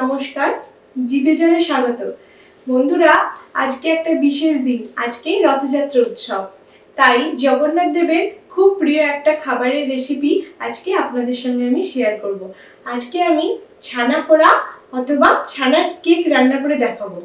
নমস্কার, জিভে জলে স্বাগত। বন্ধুরা, আজকে একটা বিশেষ দিন, আজকে রথযাত্রা উৎসব। তাই জগন্নাথ দেবের খুব প্রিয় একটা খাবারের রেসিপি আজকে আপনাদের সঙ্গে আমি শেয়ার করব। আজকে আমি ছানা পোড়া অথবা ছানার কেক রান্না করে দেখাবো।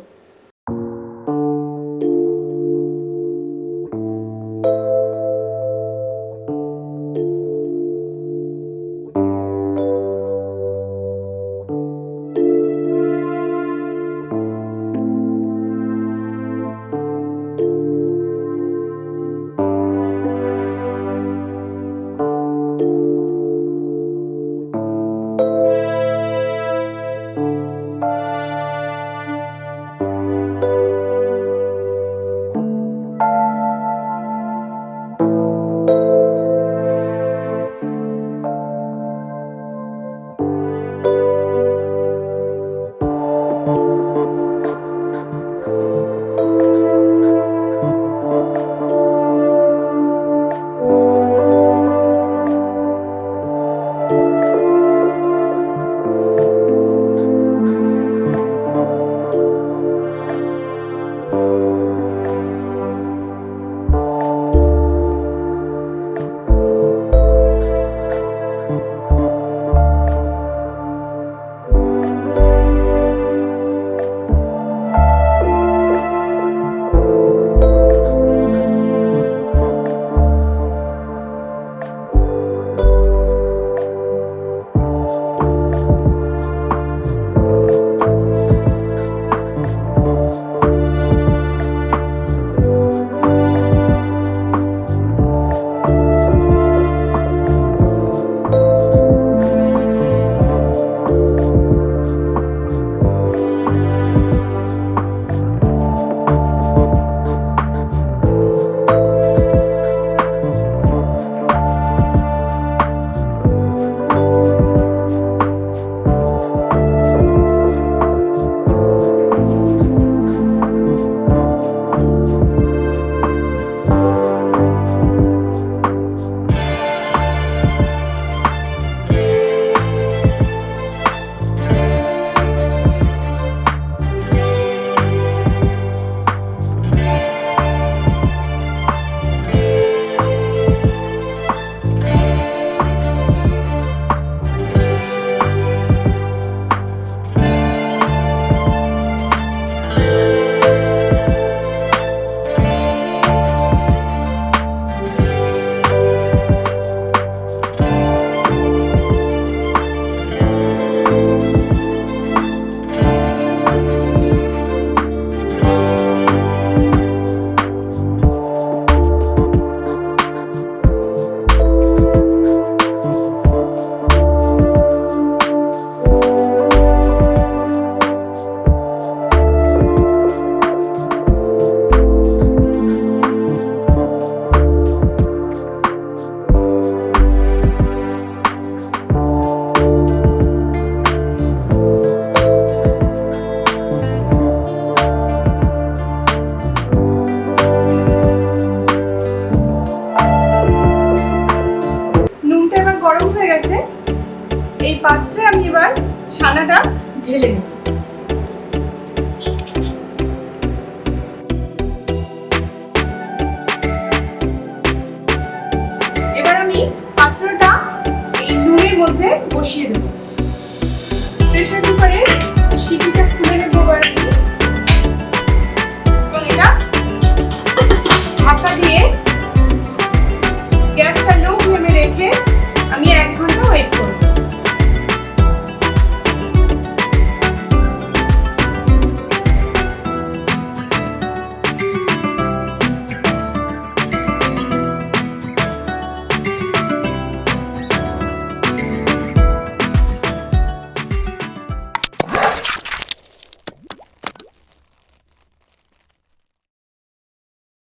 এই পাত্রে আমি এবার ছানাটা ঢেলে নেব। এবার আমি পাত্রটা এই নুনের মধ্যে বসিয়ে দেব। প্রেসার কুকারে সিটিটা